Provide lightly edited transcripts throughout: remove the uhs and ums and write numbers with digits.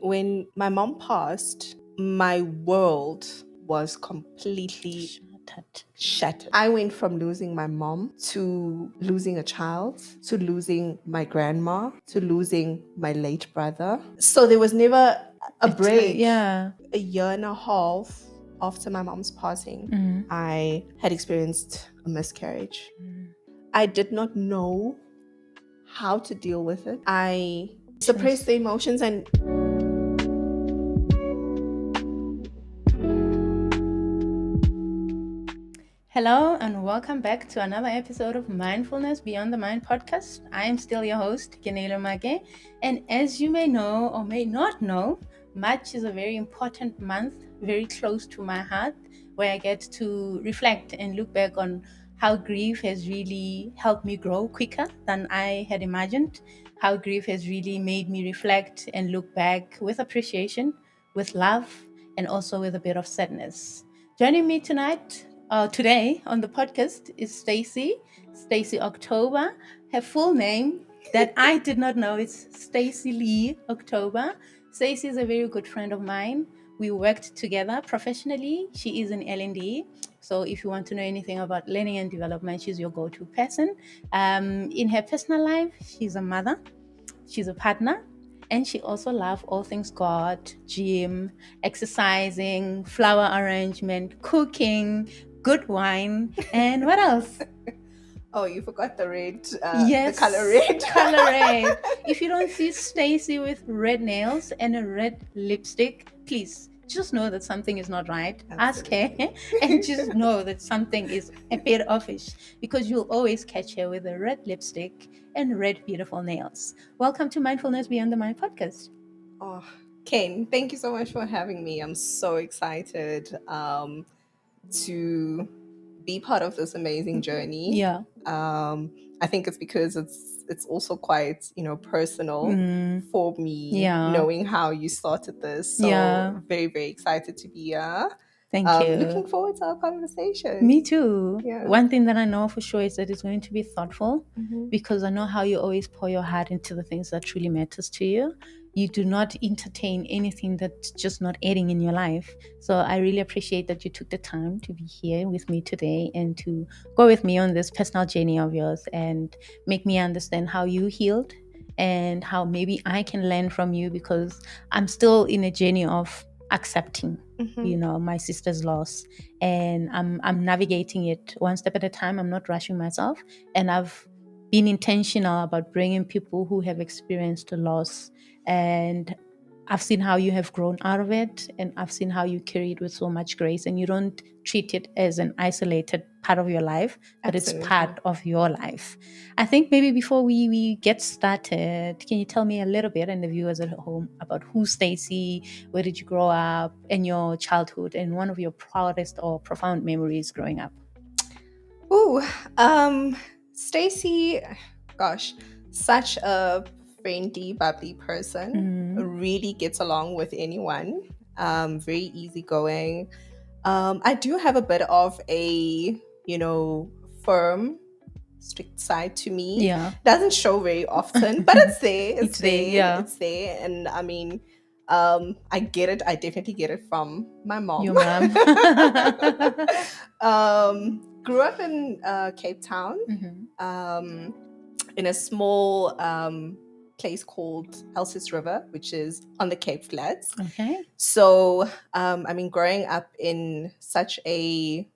when my mom passed, my world was completely shattered. I went from losing my mom to losing a child, to losing my grandma, to losing my late brother. So there was never a break. Yeah. A year and a half after my mom's passing, I had experienced a miscarriage. I did not know how to deal with it. I suppressed the emotions and Hello and welcome back to another episode of Mindfulness Beyond the Mind podcast. I am still your host, Keneilwe Maake, and as you may know or may not know, March is a very important month, very close to my heart, where I get to reflect and look back on how grief has really helped me grow quicker than I had imagined, how grief has really made me reflect and look back with appreciation, with love, and also with a bit of sadness. Joining me today on the podcast is Stacy October. Her full name that I did not know is Stacy Lee October. Stacy is a very good friend of mine. We worked together professionally. She is in L&D. So if you want to know anything about learning and development, she's your go-to person. In her personal life, she's a mother. She's a partner. And she also loves all things God, gym, exercising, flower arrangement, cooking, good wine, and what else? oh, you forgot the red, Yes, the color red. color red. If you don't see Stacy with red nails and a red lipstick, please just know that something is not right. Absolutely. Ask her and just know that something is a bit offish, because you'll always catch her with a red lipstick and red beautiful nails. Welcome to Mindfulness Beyond the Mind podcast. Oh, Ken, thank you so much for having me. I'm so excited to be part of this amazing journey. Yeah. I think it's because it's also quite, personal for me, Yeah. knowing how you started this. So Yeah. very, very excited to be here. Thank you. Looking forward to our conversation. Me too. Yeah. One thing that I know for sure is that it's going to be thoughtful, Mhm. because I know how you always pour your heart into the things that truly matters to you. You do not entertain anything that's just not adding in your life. So I really appreciate that you took the time to be here with me today and to go with me on this personal journey of yours and make me understand how you healed and how maybe I can learn from you, because I'm still in a journey of accepting my sister's loss, and I'm navigating it one step at a time. I'm not rushing myself, and I've been intentional about bringing people who have experienced a loss, and I've seen how you have grown out of it, and I've seen how you carry it with so much grace, and you don't treat it as an isolated part of your life, but Absolutely. it's part of your life. I think maybe before we get started, can you tell me a little bit, and the viewers at home, about who's Stacy, where did you grow up, and your childhood, and one of your proudest or profound memories growing up? Ooh, Stacy, gosh, such a friendly, bubbly person. Really gets along with anyone. Very easygoing. I do have a bit of a, firm, strict side to me. Yeah. Doesn't show very often, but it's there. It's there, yeah. It's there. And I mean, I get it. I definitely get it from my mom. Your mom. Grew up in Cape Town, in a small place called Elsis River, which is on the Cape Flats. Okay. So, growing up in such a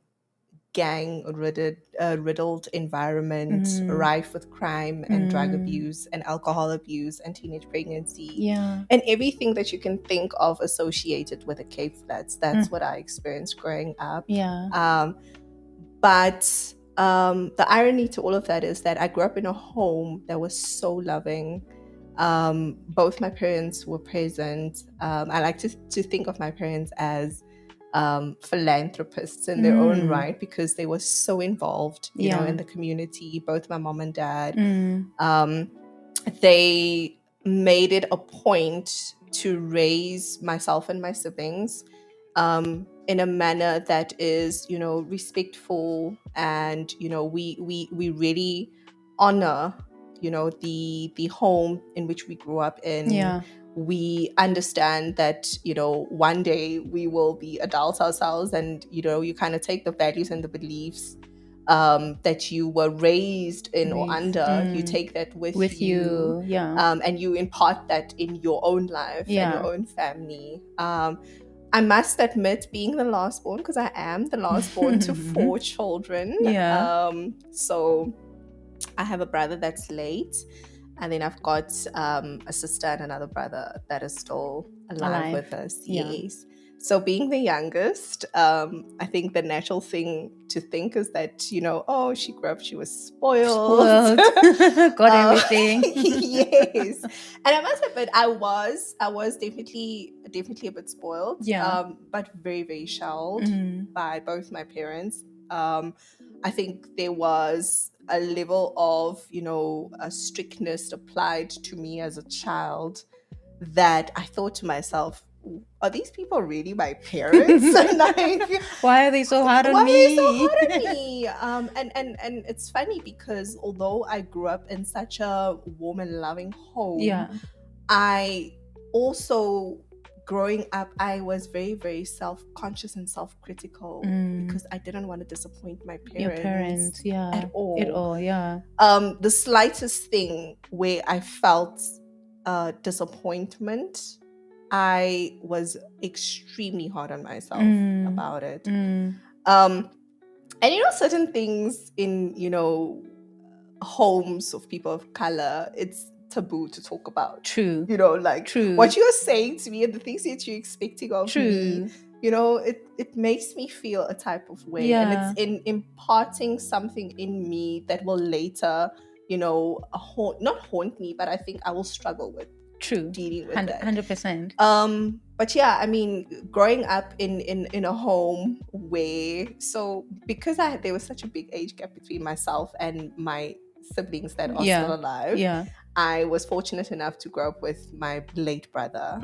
riddled environment, rife with crime and drug abuse and alcohol abuse and teenage pregnancy, and everything that you can think of associated with the Cape Flats. That's what I experienced growing up. But the irony to all of that is that I grew up in a home that was so loving. Both my parents were present. I like to think of my parents as philanthropists in their own right, because they were so involved, in the community. Both my mom and dad, they made it a point to raise myself and my siblings in a manner that is, respectful, and we really honor, the home in which we grew up in. we understand that, one day we will be adults ourselves, and, you kind of take the values and the beliefs that you were raised in or under, you take that with you, yeah. and you impart that in your own life and your own family. I must admit, being the last born, because I am the last born to 4 children. Yeah. So I have a brother that's late, and then I've got a sister and another brother that is still alive with us. Yeah. Yes. So being the youngest, I think the natural thing to think is that, oh, she grew up, she was spoiled. Got everything. Yes. And I must admit, I was definitely a bit spoiled. Yeah. But very, very sheltered by both my parents. I think there was a level of, a strictness applied to me as a child that I thought to myself, are these people really my parents? Like, why are they so hard on me? Why are they so hard on me? And it's funny because although I grew up in such a warm and loving home, I also, growing up, I was very, very self-conscious and self-critical because I didn't want to disappoint my parents. Your parents, yeah. At all. At all, yeah. The slightest thing where I felt disappointment, I was extremely hard on myself about it. And certain things in, homes of people of color, it's taboo to talk about. True. True. What you're saying to me and the things that you're expecting of me, it makes me feel a type of way. Yeah. And it's in imparting something in me that will later, not haunt me, but I think I will struggle with. True. Dealing with 100%. that. But yeah, I mean, growing up in a home where, so because there was such a big age gap between myself and my siblings that are still alive, I was fortunate enough to grow up with my late brother.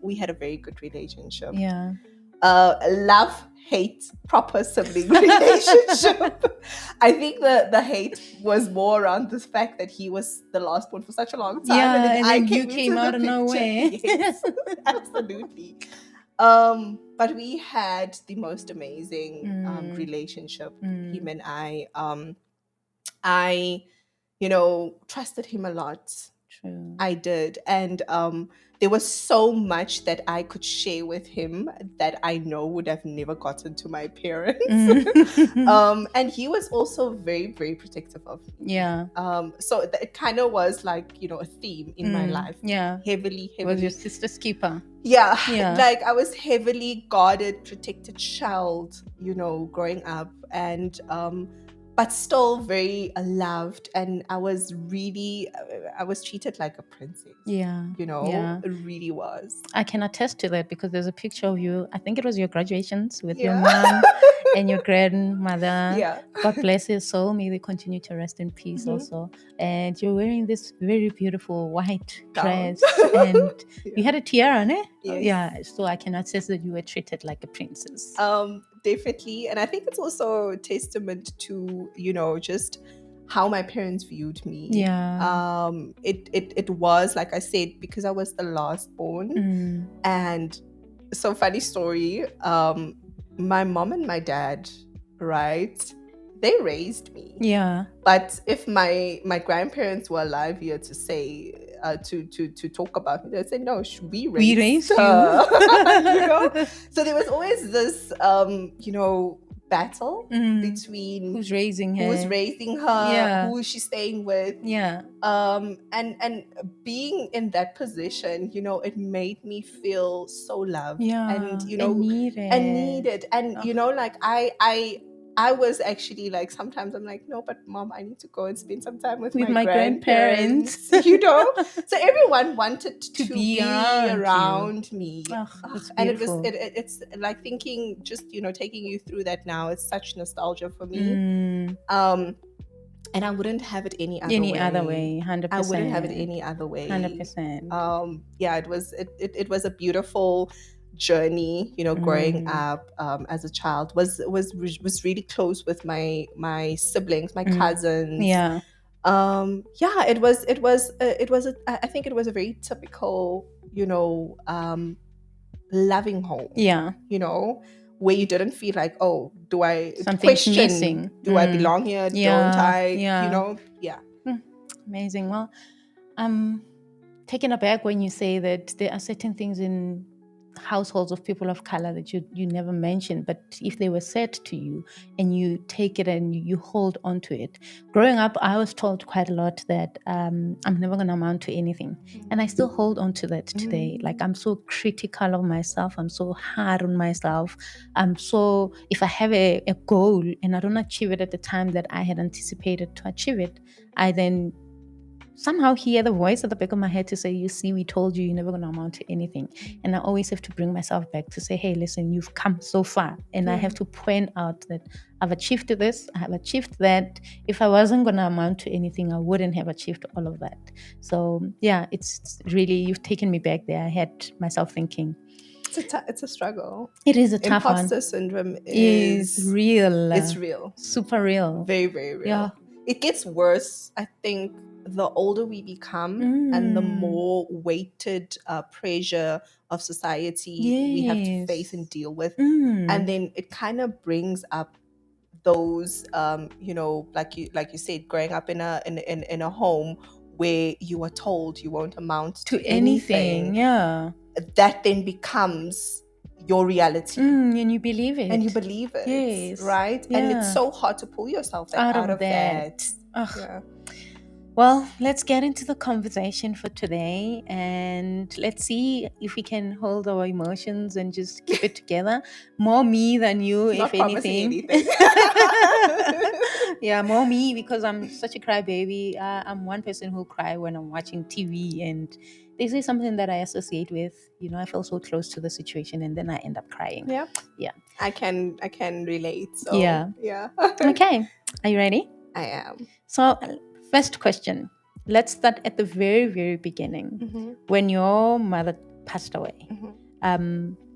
We had a very good relationship. Yeah. Love-hate proper sibling relationship. I think the hate was more around the fact that he was the last one for such a long time, and then you came out of nowhere. Yes, absolutely. But we had the most amazing relationship, him and I. I trusted him a lot. True. I did. And there was so much that I could share with him that I know would have never gotten to my parents. And he was also very, very protective of me. Yeah. So it kind of was like, a theme in my life. Yeah. Heavily. Was your sister's keeper? Yeah. Like I was heavily guarded, protected child, growing up. And but still very loved, and I was treated like a princess. Yeah. It really was. I can attest to that because there's a picture of you, I think it was your graduations with your mom and your grandmother. Yeah. God bless his soul. May they continue to rest in peace also. And you're wearing this very beautiful white dress and you had a tiara, ne? Yes. Yeah. So I can attest that you were treated like a princess. Definitely. And I think it's also a testament to, just how my parents viewed me. Yeah. It was, like I said, because I was the last born. And so funny story, my mom and my dad, right, they raised me. Yeah. But if my grandparents were alive here to say, to talk about me, they'd say, no, we raised her. you. So there was always this, battle between who's raising her, who is she staying with. And being in that position, it made me feel so loved. And needed. And like I was actually like, sometimes I'm like, no, but mom, I need to go and spend some time with my grandparents. So everyone wanted to be around me. And it's like thinking, just, taking you through that now, it's such nostalgia for me. And I wouldn't have it any other way. 100%. I wouldn't have it any other way. 100%. Yeah, it was a beautiful journey, growing up as a child. Was really close with my siblings, my cousins. I think it was a very typical loving home. Yeah. Where you didn't feel like, oh, do I Something's question, missing. do I belong here? Don't I? Yeah. Amazing. Well, I'm taken aback when you say that there are certain things in households of people of color that you never mentioned, but if they were said to you and you take it and you hold on to it. Growing up, I was told quite a lot that I'm never going to amount to anything, and I still hold on to that today. Like, I'm so critical of myself, I'm so hard on myself, if I have a goal and I don't achieve it at the time that I had anticipated to achieve it, I then somehow hear the voice at the back of my head to say, you see, we told you're never going to amount to anything. And I always have to bring myself back to say, hey, listen, you've come so far. And I have to point out that I've achieved this, I have achieved that. If I wasn't going to amount to anything, I wouldn't have achieved all of that. So yeah, it's really, you've taken me back there. I had myself thinking. It's a struggle. It is a tough one. Imposter syndrome is real. It's real. Super real. Very, very real. Yeah. It gets worse, I think, the older we become and the more weighted pressure of society we have to face and deal with. And then it kind of brings up those, like you said, growing up in a home where you are told you won't amount to anything. Yeah. That then becomes your reality. And you believe it. Yes. Right? Yeah. And it's so hard to pull yourself out of that. Yeah. Well, let's get into the conversation for today, and let's see if we can hold our emotions and just keep it together. More me than you, Not if anything. Yeah, more me, because I'm such a crybaby. I'm one person who'll cry when I'm watching TV, and they say something that I associate with. I feel so close to the situation, and then I end up crying. Yeah. I can relate. So yeah. Okay. Are you ready? I am. So, first question. Let's start at the very, very beginning. When your mother passed away.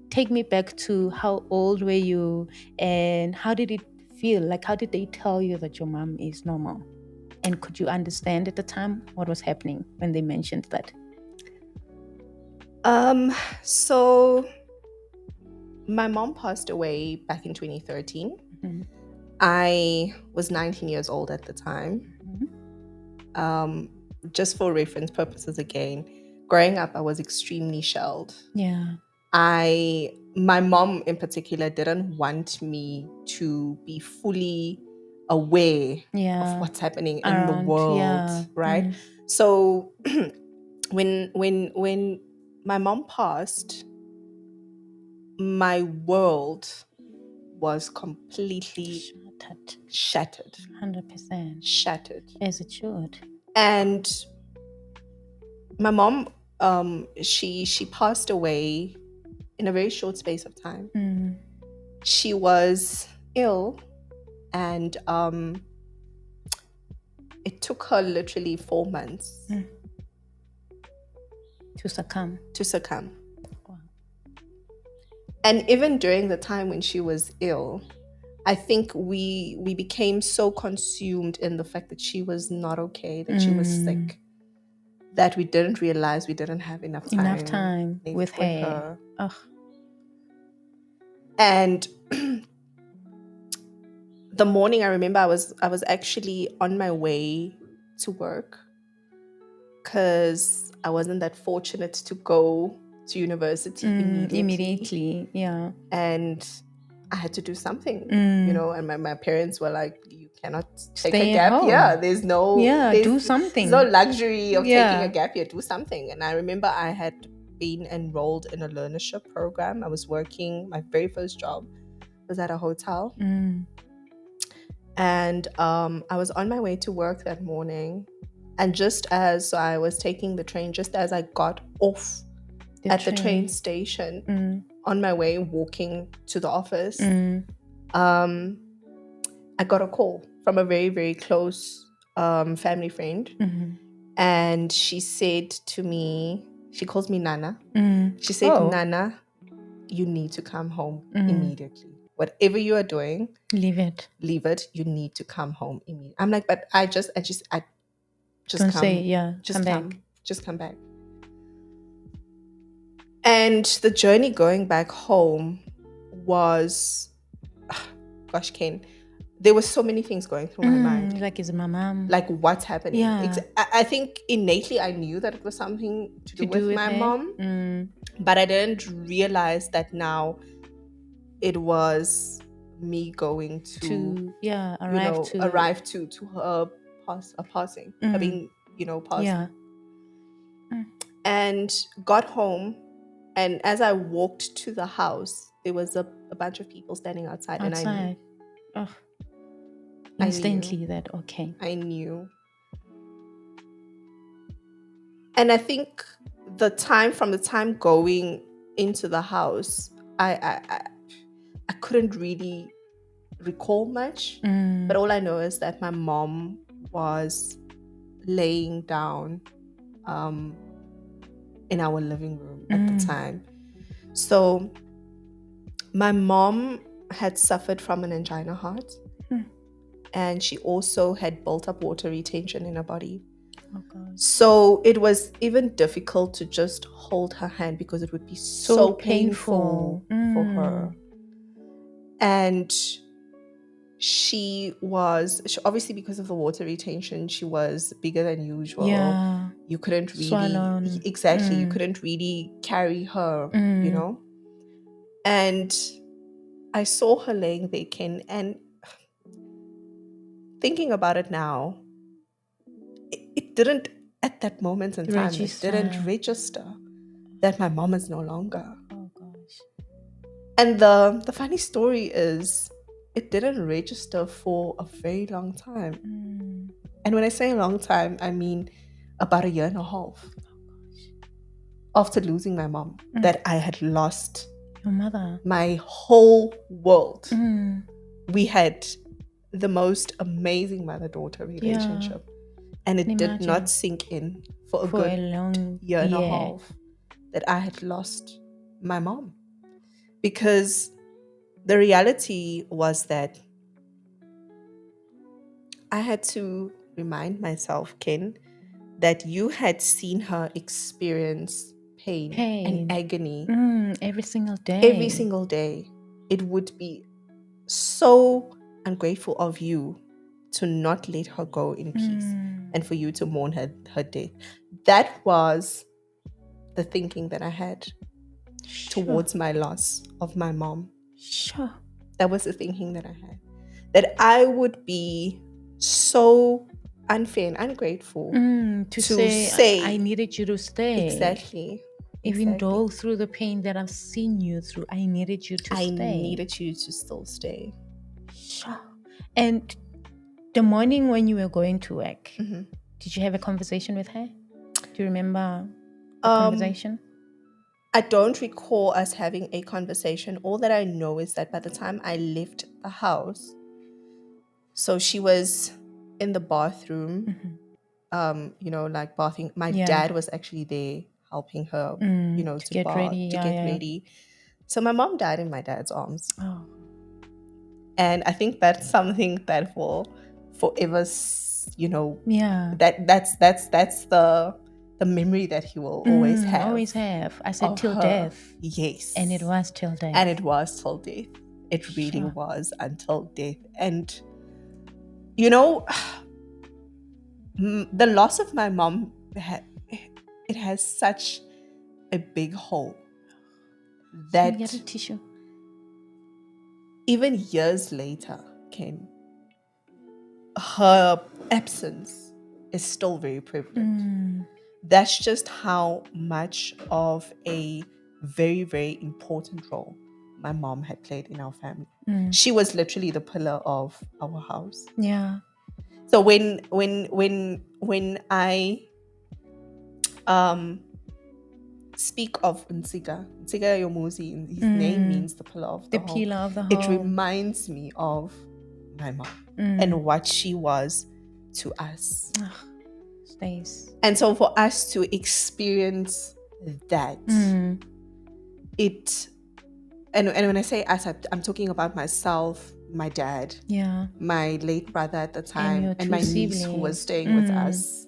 Take me back to how old were you and how did it feel? Like, how did they tell you that your mom is normal? And could you understand at the time what was happening when they mentioned that? So my mom passed away back in 2013. I was 19 years old at the time. Just for reference purposes again, growing up, I was extremely shelled. Yeah. My mom in particular didn't want me to be fully aware of what's happening in the world, right? So when my mom passed, my world was completely shattered. 100%. Shattered. As it should. And my mom, she passed away in a very short space of time. She was ill, and it took her literally 4 months to succumb. Wow. And even during the time when she was ill, I think we became so consumed in the fact that she was not okay, that she was sick, that we didn't realize we didn't have enough time with her. And the morning, I remember I was actually on my way to work because I wasn't that fortunate to go to university immediately. Yeah. And I had to do something, and my parents were like, you cannot take a gap year. There's no do something. There's no luxury of taking a gap year. Do something. And I remember I had been enrolled in a learnership program. I was working, my very first job was at a hotel. And I was on my way to work that morning. And just as I was taking the train, just as I got off the train station, on my way walking to the office, I got a call from a very, very close family friend. And she said to me, she calls me Nana. She said, Nana, you need to come home immediately. Whatever you are doing, leave it. You need to come home immediately. I'm like, but I just don't come. say, just come back. And the journey going back home was, gosh, Ken, there were so many things going through my mind. Like, is my mom? Like, what's happening? Yeah. I think innately I knew that it was something to do with my her? mom, but I didn't realize that now it was me going to arrive to her passing, her being passed. Yeah. And got home, and as I walked to the house, there was a bunch of people standing outside. And I knew. Oh. Instantly I knew. And I think from the time going into the house, I couldn't really recall much, but all I know is that my mom was laying down in our living room at the time. So my mom had suffered from an angina heart, and she also had built up water retention in her body. Oh, God. So it was even difficult to just hold her hand because it would be so painful for her. And she obviously, because of the water retention, she was bigger than usual. Yeah. You couldn't really Swallowed. you couldn't really carry her, And I saw her laying there, Ken, and thinking about it now, it didn't, at that moment in time, it didn't register that my mom is no longer. Oh, gosh. And the funny story is, it didn't register for a very long time. And when I say a long time, I mean about 1.5 years. Oh, after losing my mom, that I had lost your mother, my whole world. We had the most amazing mother-daughter relationship. And it did not sink in for a good long 1.5 years that I had lost my mom. Because the reality was that I had to remind myself, Ken, that you had seen her experience pain. And agony every single day. Every single day. It would be so ungrateful of you to not let her go in peace and for you to mourn her death. That was the thinking that I had towards my loss of my mom. Sure. That was the thinking that I had. That I would be so unfair and ungrateful to say I needed you to stay. Exactly. Even though through the pain that I've seen you through, I needed you to stay. I needed you to still stay. Sure. And the morning when you were going to work, did you have a conversation with her? Do you remember the conversation? I don't recall us having a conversation. All that I know is that by the time I left the house, so she was in the bathroom, like bathing. My dad was actually there helping her, to get bath, ready. to get ready. So my mom died in my dad's arms. Oh. And I think that's something that will forever, that's the memory that he will always have. Always have. I said till her. Death. Yes. And it was till death. And it was till death. It really was until death. And, the loss of my mom, it has such a big hole that get a tissue. Even years later, Ken, her absence is still very prevalent. That's just how much of a very, very important role my mom had played in our family. She was literally the pillar of our house. Yeah. So when I speak of Nsiga Yomuzi, his name means the pillar of the home. Pillar of the home. It reminds me of my mom and what she was to us. Stace. And so for us to experience that, and when I say us, I'm talking about myself, my dad, my late brother at the time, and my niece who was staying with us.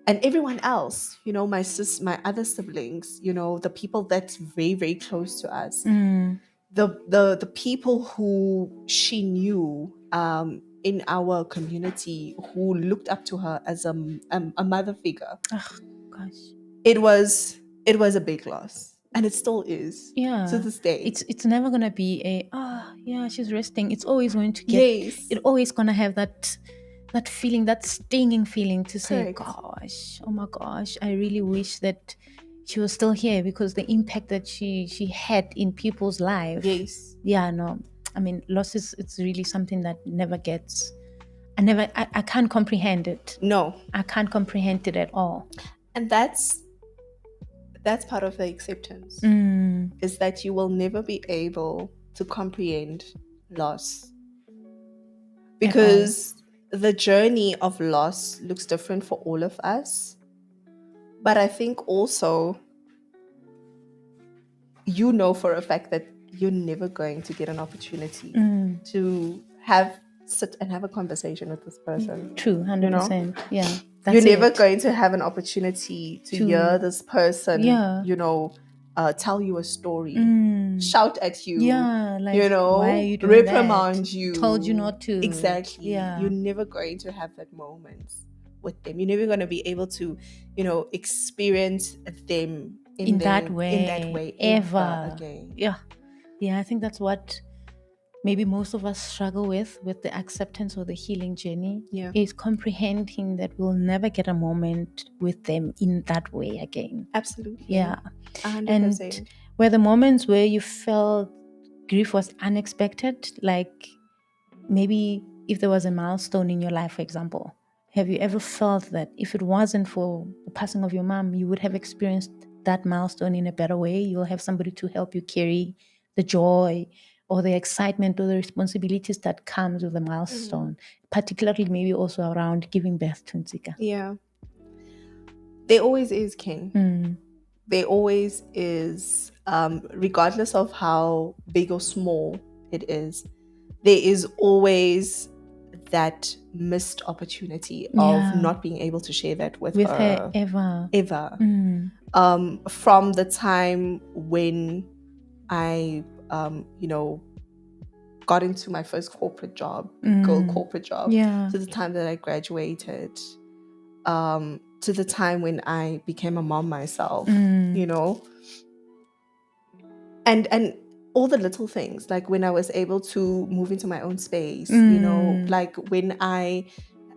And everyone else, my other siblings, the people that's very, very close to us, the people who she knew in our community, who looked up to her as a mother figure. Oh gosh. It was a big loss, and it still is. Yeah. To this day. It's never gonna be she's resting. It's always going to get. Yes. It's always gonna have that feeling, that stinging feeling to say, Correct. gosh, oh my gosh, I really wish that she was still here, because the impact that she had in people's lives. Yes. Yeah, no. I mean, loss it's really something that never gets. I can't comprehend it. No. I can't comprehend it at all. And that's part of the acceptance, is that you will never be able to comprehend loss, because the journey of loss looks different for all of us. But I think also, for a fact that you're never going to get an opportunity to sit and have a conversation with this person. True, 100%. Yeah. You're never going to have an opportunity to hear this person, tell you a story, shout at you, why are you doing reprimand that? you, told you not to. Exactly. Yeah. You're never going to have that moment with them. You're never going to be able to, experience them in that way ever again. Yeah, I think that's what maybe most of us struggle with the acceptance or the healing journey, is comprehending that we'll never get a moment with them in that way again. Absolutely. Yeah. 100%. And were the moments where you felt grief was unexpected, like maybe if there was a milestone in your life, for example, have you ever felt that if it wasn't for the passing of your mom, you would have experienced that milestone in a better way? You'll have somebody to help you carry the joy or the excitement or the responsibilities that comes with a milestone, particularly maybe also around giving birth to Nzika. Yeah. There always is, Ken. There always is, regardless of how big or small it is, there is always that missed opportunity of not being able to share that with her ever. From the time when I got into my first corporate job, corporate job, to the time that I graduated, to the time when I became a mom myself, and all the little things, like when I was able to move into my own space, like when I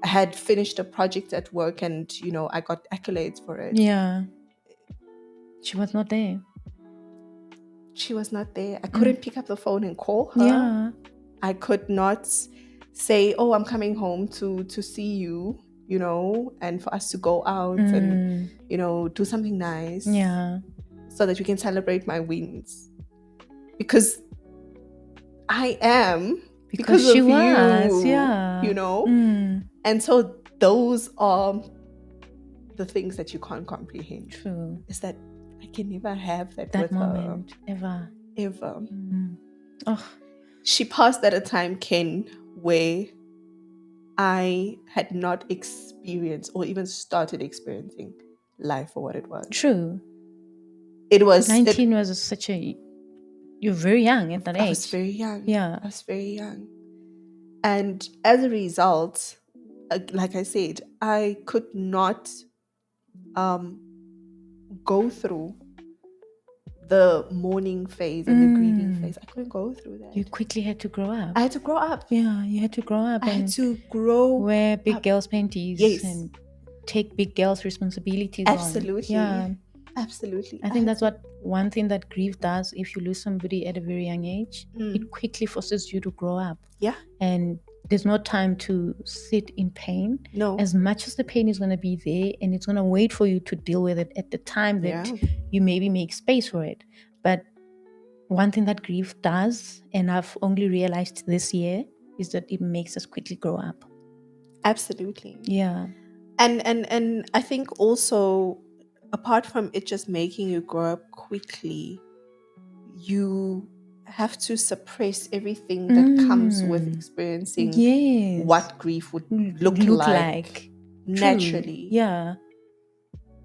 had finished a project at work and, I got accolades for it. Yeah. She was not there. She was not there. I couldn't pick up the phone and call her. Yeah. I could not say, oh, I'm coming home to see you, and for us to go out and, do something nice. Yeah. So that we can celebrate my wins. Because I am. Because she of was, you. Yeah. And so those are the things that you can't comprehend. True. Is that I can never have that with moment her. Ever. Oh. She passed at a time, Ken, where I had not experienced or even started experiencing life for what it was. True. It was 19 was such a... You're very young at that age. I was very young. Yeah. I was very young. And as a result, like I said, I could not go through the mourning phase and the grieving phase. I couldn't go through that. You quickly had to grow up. I had to grow up. Yeah, you had to grow up. I had to grow wear big girls' panties. Yes. And take big girls' responsibilities. Absolutely. Yeah. Absolutely. I think that's one thing that grief does. If you lose somebody at a very young age, it quickly forces you to grow up. Yeah. And there's no time to sit in pain. No. As much as the pain is going to be there and it's going to wait for you to deal with it at the time that you maybe make space for it. But one thing that grief does, and I've only realized this year, is that it makes us quickly grow up. Absolutely. Yeah. And I think also, apart from it just making you grow up quickly, you have to suppress everything that comes with experiencing what grief would look like naturally. Yeah.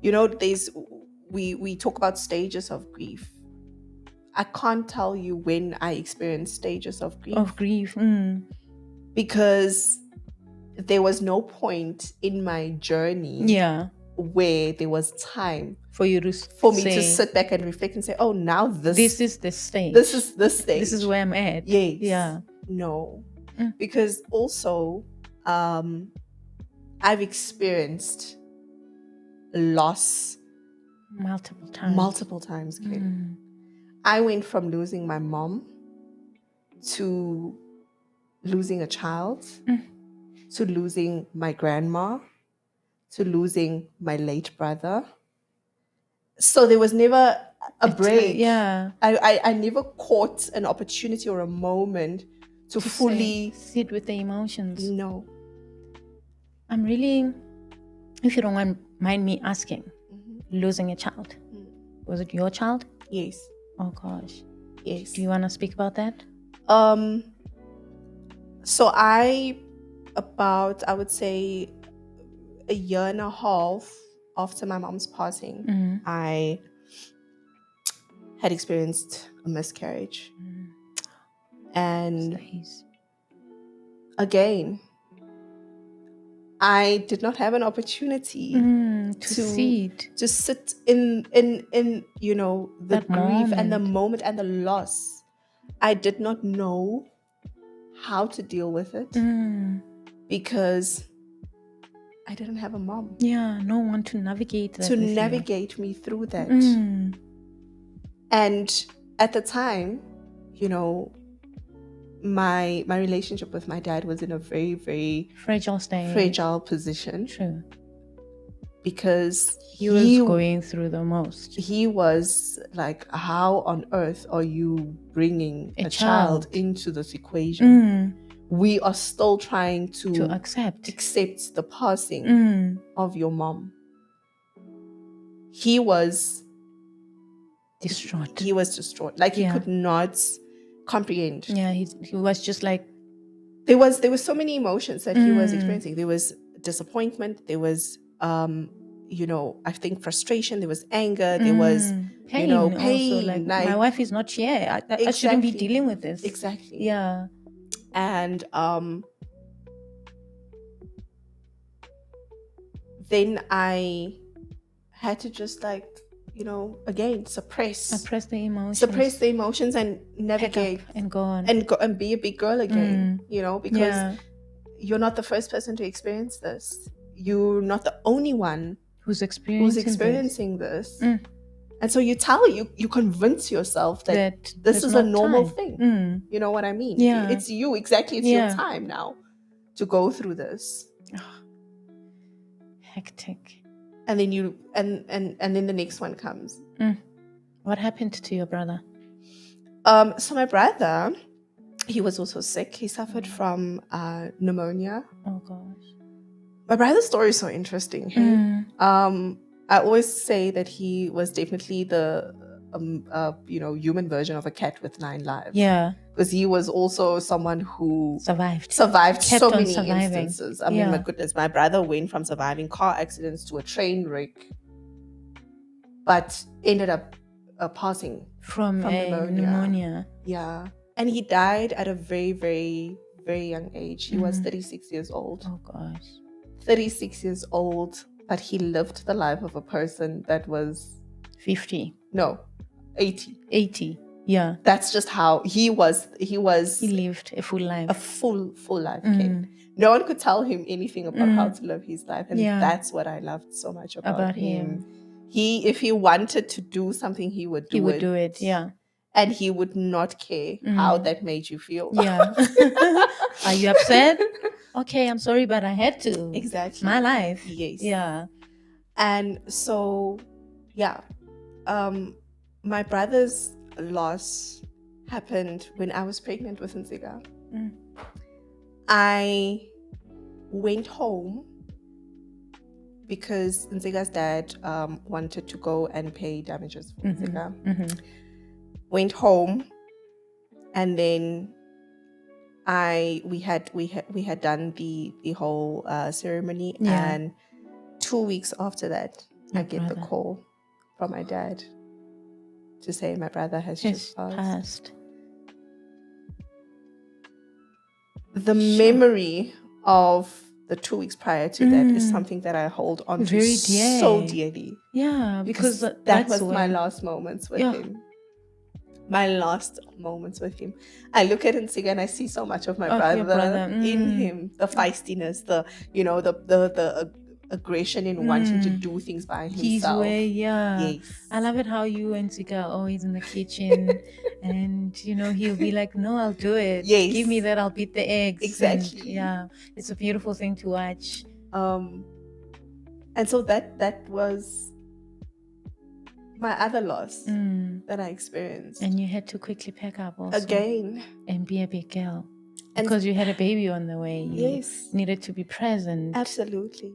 we talk about stages of grief. I can't tell you when I experienced stages of grief. Because there was no point in my journey where there was time for you to for me to sit back and reflect and say, oh, now this is the stage. This is the stage. This is where I'm at. Yes. Yeah. No. Because also I've experienced loss multiple times. I went from losing my mom to losing a child, to losing my grandma, to losing my late brother. So there was never a break. I never caught an opportunity or a moment to fully sit with the emotions. No. I'm really, if you don't mind me asking, losing a child. Was it your child? Yes. Oh gosh. Yes. Do you want to speak about that? So I would say a year and a half after my mom's passing, I had experienced a miscarriage. And again, I did not have an opportunity to sit in the grief and the moment and the loss. I did not know how to deal with it because I didn't have a mom. Yeah, no one to navigate that. To navigate me through that. And at the time, my relationship with my dad was in a very, very fragile position. True. Because he was going through the most. He was like, how on earth are you bringing a child into this equation? We are still trying to accept the passing of your mom. He was distraught. Like he could not comprehend. Yeah, he was just like, there were so many emotions that he was experiencing. There was disappointment, there was I think frustration, there was anger, there was pain. Also, like my wife is not here. I shouldn't be dealing with this. Exactly. Yeah. And then I had to just again suppress the emotions and navigate and go on and be a big girl again. Because you're not the first person to experience this. You're not the only one who's experiencing this. And so you convince yourself that this is a normal thing. You know what I mean? Yeah. It's you, exactly. It's your time now to go through this. Hectic. And then and then the next one comes. What happened to your brother? So my brother, he was also sick. He suffered from pneumonia. Oh gosh. My brother's story is so interesting. I always say that he was definitely the human version of a cat with 9 lives. Yeah. Because he was also someone who survived so many instances. I mean, my goodness, my brother went from surviving car accidents to a train wreck, but ended up passing from pneumonia. Yeah. And he died at a very, very, very young age. He was 36 years old. Oh gosh. 36 years old, but he lived the life of a person that was 50. No, 80. 80. Yeah. That's just how he was. He lived a full life. A full life. No one could tell him anything about how to live his life. And that's what I loved so much about him. If he wanted to do something, he would do it. He would do it, yeah. And he would not care how that made you feel. Yeah. Are you upset? Okay, I'm sorry, but I had to. Exactly. It's my life. Yes. Yeah. And so, my brother's loss happened when I was pregnant with Nziga. I went home because Nziga's dad wanted to go and pay damages for Nziga. Went home, and then we had done the whole ceremony, and 2 weeks after that I get the call from my dad to say my brother has just passed. The memory of the 2 weeks prior to that is something that I hold on to so dearly. Yeah, because that was my last moments with him. My last moments with him. I look at Nsiga and I see so much of my brother in him. The feistiness, the aggression in wanting to do things by himself. His way, Yes. I love it how you and Nsiga are always in the kitchen and he'll be like, no, I'll do it. Yes. Give me that, I'll beat the eggs. Exactly. And, it's a beautiful thing to watch. And so that was my other loss that I experienced. And you had to quickly pack up also. Again. And be a big girl. Because you had a baby on the way. You needed to be present. Absolutely.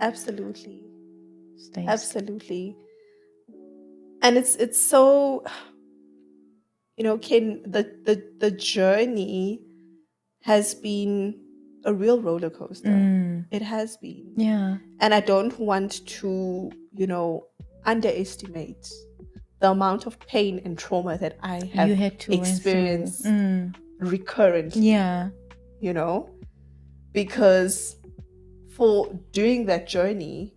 Absolutely. Stacey. Absolutely. And it's so, Ken, the journey has been a real roller coaster. It has been. Yeah. And I don't want to, underestimate the amount of pain and trauma that I have experienced recurrently. Yeah. Because for doing that journey,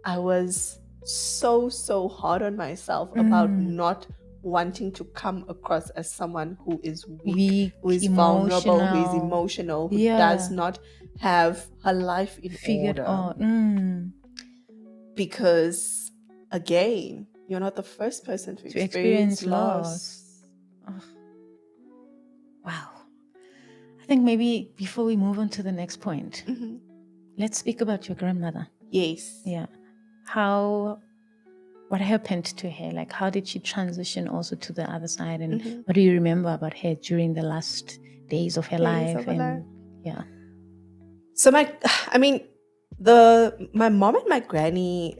I was so hard on myself about not wanting to come across as someone who is weak, who is vulnerable, who is emotional, who does not have her life in order. Because again, you're not the first person to experience loss. Oh. Wow. I think maybe before we move on to the next point, let's speak about your grandmother. Yes. Yeah. What happened to her? Like, how did she transition also to the other side? And what do you remember about her during the last days of her life? Yeah. So my mom and my granny,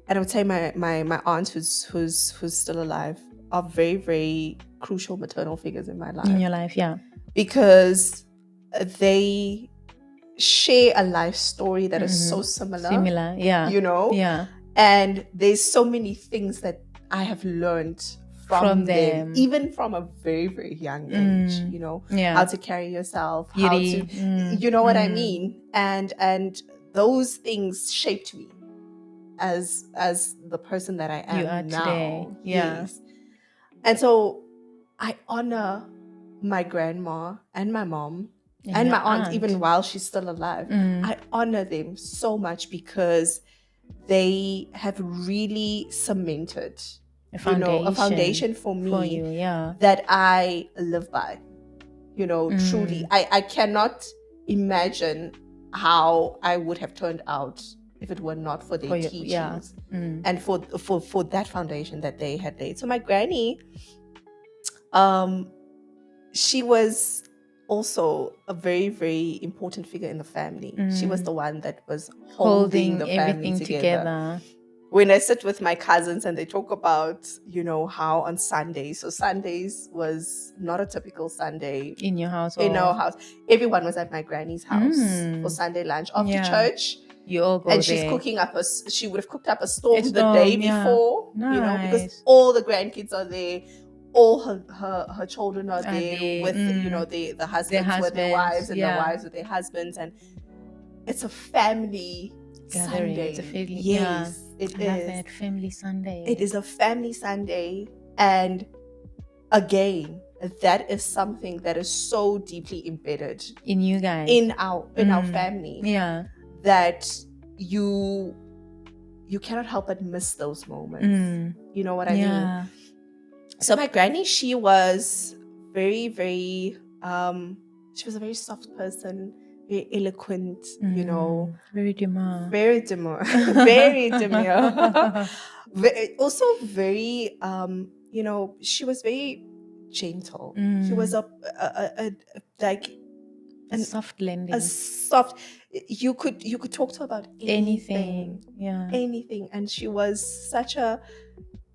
and I would say my aunt who's still alive, are very, very crucial maternal figures in my life. In your life, yeah. Because they share a life story that is so similar. Similar, yeah. Yeah. And there's so many things that I have learned from them, even from a very, very young age, how to carry yourself, how to, what I mean? And those things shaped me as the person that I am you are now. Today. Yeah. Yes. And so I honor my grandma and my mom and my aunt, even while she's still alive. I honor them so much because they have really cemented a foundation for me, for you, that I live by. Truly, I cannot imagine how I would have turned out if it were not for their teachings and for that foundation that they had laid. So my granny, she was also a very, very important figure in the family. She was the one that was holding the family together. When I sit with my cousins and they talk about, how on Sundays, so Sundays was not a typical Sunday. In your house? In our house. Everyone was at my granny's house for Sunday lunch. After church, you all go and there. She's cooking up she would have cooked up a storm the day before, nice. Because all the grandkids are there. All her children are there with, the husbands with their wives and the wives with their husbands. And it's a family gathering. Sunday. It's a family. Yes, it I love that. Family Sunday. It is a family Sunday. And again, that is something that is so deeply embedded in you guys, in our family. Yeah. That you cannot help but miss those moments. You know what I mean? So my granny, she was very, very, she was a very soft person, very eloquent, Very demure. Very demure. Very demure. Also very, she was very gentle. She was a soft landing. A soft, you could talk to her about anything. Yeah. Anything. And she was such a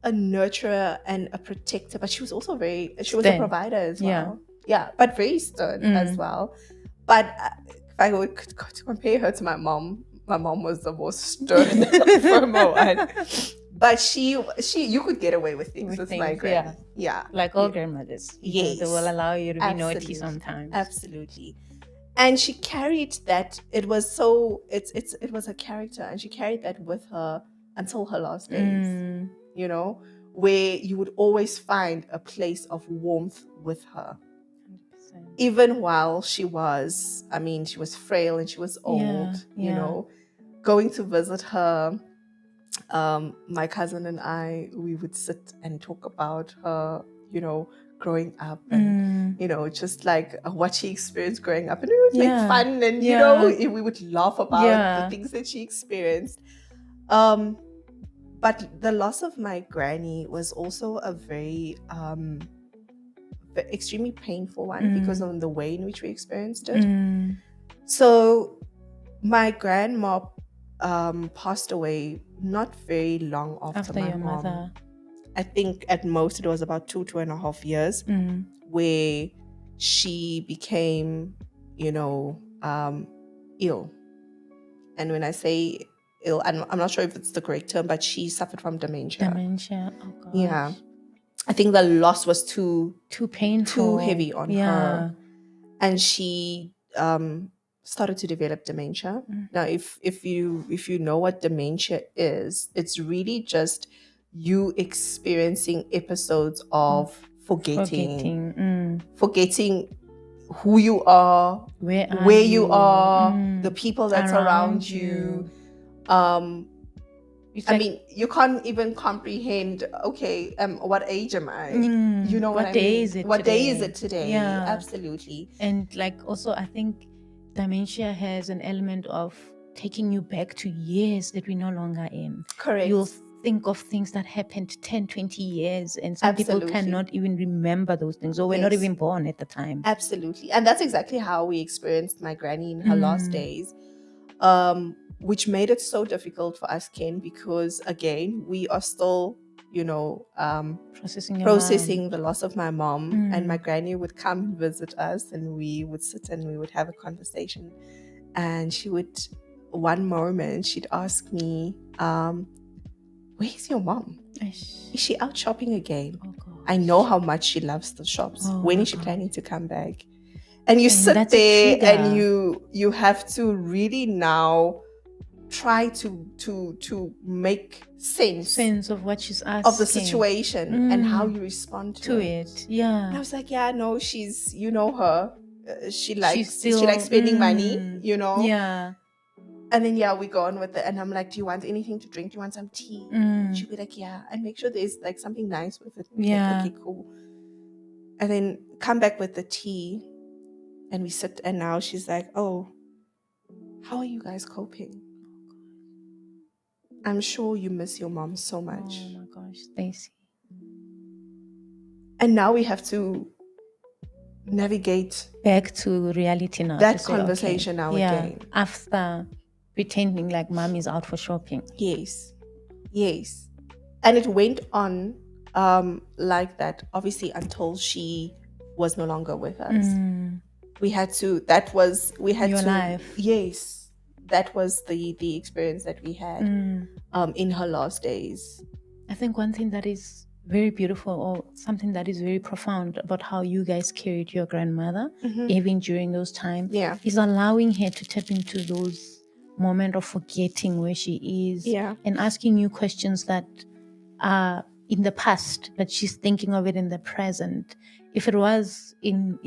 nurturer and a protector, but she was also she was a provider as well. Yeah, but very stern as well. But if I would compare her to my mom my mom was the most stern, firmer one. But she, you could get away with things with my granny. Yeah. Like all grandmothers. Yes. They will allow you to be naughty Absolutely. sometimes. Absolutely. And she carried that. It was so, it was a character, and she carried that with her until her last days, you know, where you would always find a place of warmth with her. 100%. Even while she was frail and she was old, you know, going to visit her, my cousin and I, we would sit and talk about her, you know, growing up, and you know, just like what she experienced growing up, and it would make fun, and you know, we would laugh about the things that she experienced. But the loss of my granny was also a very extremely painful one because of the way in which we experienced it. So my grandma passed away not very long after my your mom. mother. I think at most it was about 2.5 years, where she became, you know, ill. And when I say ill, I'm not sure if it's the correct term, but she suffered from dementia. Oh gosh. Yeah. I think the loss was too painful, too heavy on her, and she started to develop dementia. Now, if you know what dementia is, it's really just you experiencing episodes of forgetting who you are, where you are, the people that's around you. I mean, you can't even comprehend, okay, what age am I? You know what I day mean? is it What today? day is it today? Yeah. Absolutely. And like also, I think dementia has an element of taking you back to years that we're no longer in. Correct. You'll think of things that happened 10, 20 years, and some people cannot even remember those things, or were not even born at the time. Absolutely. And that's exactly how we experienced my granny in her last days. Which made it so difficult for us, Ken, because again, we are still, you know, processing the loss of my mom, and my granny would come and visit us, and we would sit and we would have a conversation, and she would, one moment, she'd ask me, where's your mom? Is she out shopping again? I know how much she loves the shops. When is she planning to come back? And you sit there and you have to really now try to make sense of what she's asking, of the situation and how you respond to it. Yeah. And I was like, yeah, no, she's, you know her. She likes spending money, you know. Yeah. And then we go on with it, and I'm like, do you want anything to drink? Do you want some tea? She'll be like, yeah, and make sure there's like something nice with it. Yeah. Like, okay, cool. And then come back with the tea, and we sit, and now she's like, oh, how are you guys coping? I'm sure you miss your mom so much. Oh my gosh, Stacey. And now we have to navigate back to reality now. That conversation again. After pretending like mom is out for shopping. Yes. And it went on like that, obviously, until she was no longer with us. We had to, your life. Yes. That was the experience that we had in her last days. I think one thing that is very beautiful, or something that is very profound about how you guys carried your grandmother, even during those times, is allowing her to tap into those moments of forgetting where she is, and asking you questions that are in the past, but she's thinking of it in the present. If it was in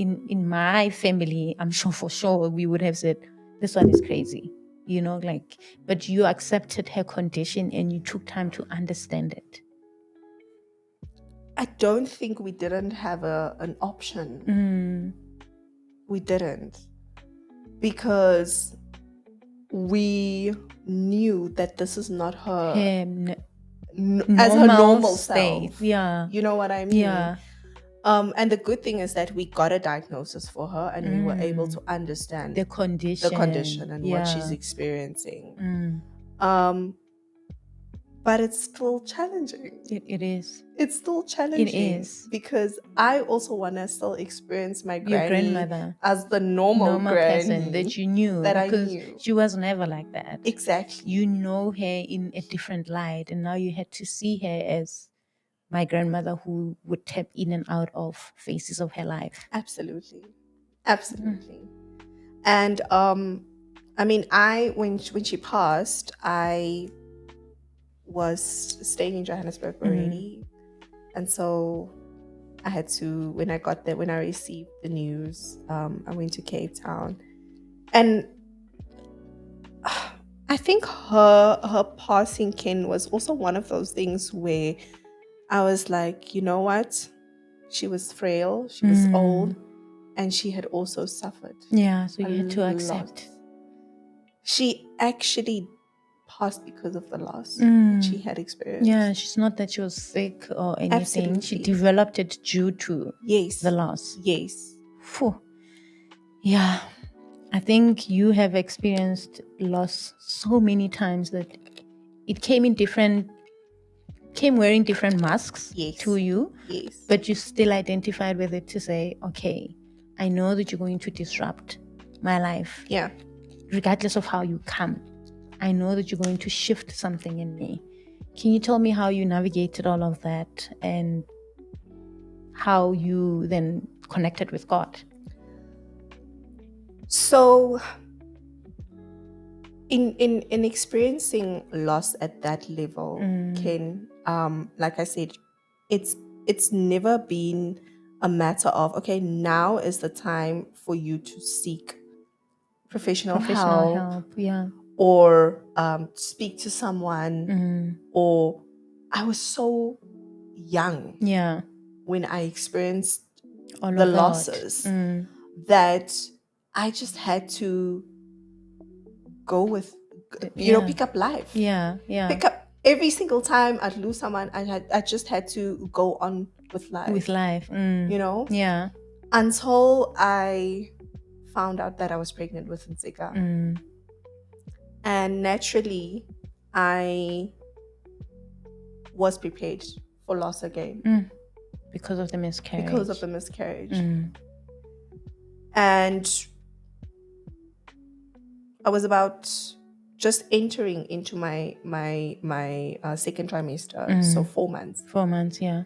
my family, I'm sure for sure we would have said, this one is crazy. You know, like, but you accepted her condition and you took time to understand it. I don't think we didn't have an option. We didn't, because we knew that this is not her as her normal self. Yeah, you know what I mean. Yeah. And the good thing is that we got a diagnosis for her, and we were able to understand the condition and what she's experiencing. but it's still challenging. It is. It's still It challenging is. because I also want to still experience my Your granny grandmother, as the normal person that granny you knew, that I because knew. she was never like that. Exactly. You know her in a different light, and now you had to see her as my grandmother who would tap in and out of phases of her life. Absolutely. Absolutely. And I mean, when she passed, I was staying in Johannesburg already. And so I had to, when I got there, when I received the news, I went to Cape Town. And I think her passing, Ken, was also one of those things where I was like, you know what? She was frail, she was old, and she had also suffered. Yeah, so a you had to lot. accept. She actually passed because of the loss that she had experienced. Yeah, she's not that she was sick or anything. She Absolutely. developed it due to Yes. the loss. Yes. Phew. Yeah, I think you have experienced loss so many times that it came wearing different masks Yes. to you, Yes. but you still identified with it to say, okay, I know that you're going to disrupt my life. Yeah. Regardless of how you come, I know that you're going to shift something in me. Can you tell me how you navigated all of that and how you then connected with God? So in experiencing loss at that level, Ken, like I said, it's never been a matter of, okay, now is the time for you to seek professional help, yeah. or speak to someone. Or I was so young, Yeah, when I experienced all the of that. losses, that I just had to go with, pick up life. Yeah, Pick up every single time I'd lose someone, I just had to go on with life. with life. Yeah. Until I found out that I was pregnant with Nzika. And naturally, I was prepared for loss again. Because of the miscarriage. And I was about just entering into my second trimester, so 4 months. 4 months, yeah.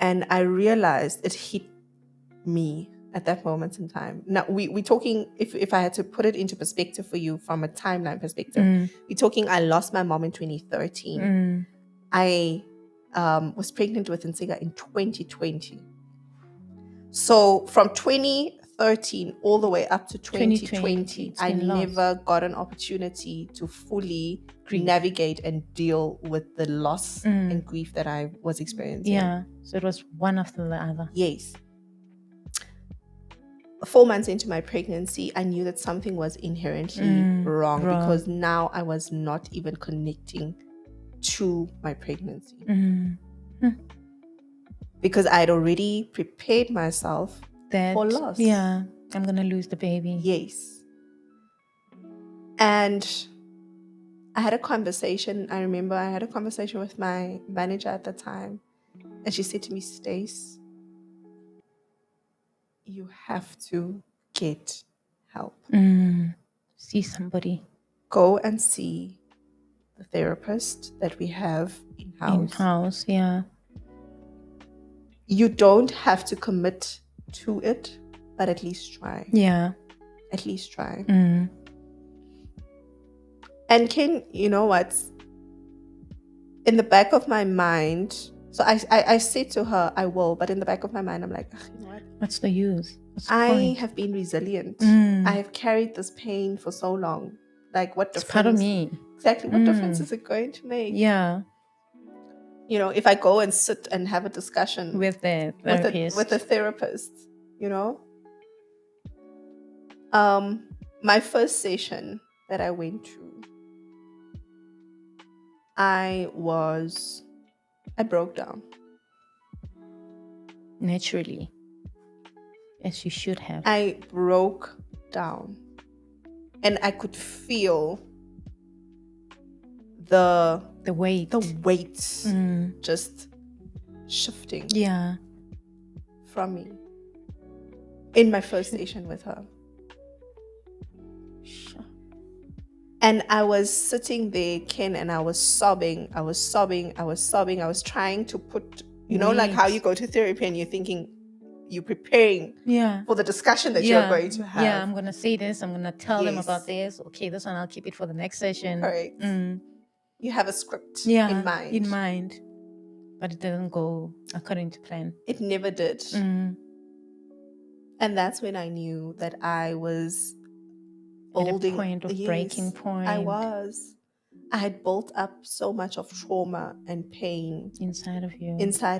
And I realized it hit me at that moment in time. Now we're talking, if I had to put it into perspective for you from a timeline perspective, we're talking, I lost my mom in 2013. I was pregnant with Nsiga in 2020. So from 2013 all the way up to 2020, I never got an opportunity to fully navigate and deal with the loss and grief that I was experiencing. Yeah, so it was one after the other. Yes. 4 months into my pregnancy, I knew that something was inherently wrong, because now I was not even connecting to my pregnancy. Because I had already prepared myself for loss. Yeah, I'm going to lose the baby. Yes. And I had a conversation. I remember I had a conversation with my manager at the time. And she said to me, Stace, you have to get help. See somebody. Go and see the therapist that we have in-house. Yeah. You don't have to commit to it, but at least try. Yeah. At least try. And Ken, you know what? In the back of my mind, so I said to her, I will, but in the back of my mind, I'm like, you know what? What's the use? I have been resilient. I have carried this pain for so long. Like, what difference? It's part of me. Exactly. What difference is it going to make? Yeah. You know, if I go and sit and have a discussion with the therapist, with a therapist, you know. My first session that I went through, I broke down. Naturally. As you should have. I broke down. And I could feel the The weight. Just shifting Yeah. from me in my first session with her. Sure. And I was sitting there, Ken, and I was sobbing. I was trying to put, like how you go to therapy and you're thinking, you're preparing for the discussion that you're going to have. Yeah, I'm going to say this. I'm going to tell them about this. Okay, this one I'll keep it for the next session. Correct. You have a script in mind. But it didn't go according to plan. It never did. And that's when I knew that I was building at a point of breaking point. I had built up so much of trauma and pain inside